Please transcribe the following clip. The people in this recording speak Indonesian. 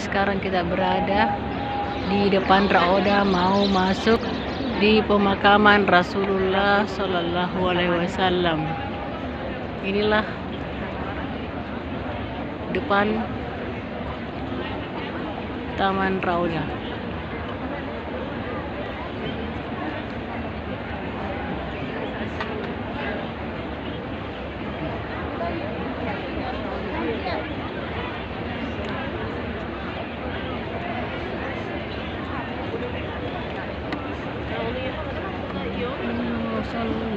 sekarang kita berada di depan Rauda, mau masuk di pemakaman Rasulullah Shallallahu Alaihi Wasallam. Inilah depan Taman Rauda. Sallallahu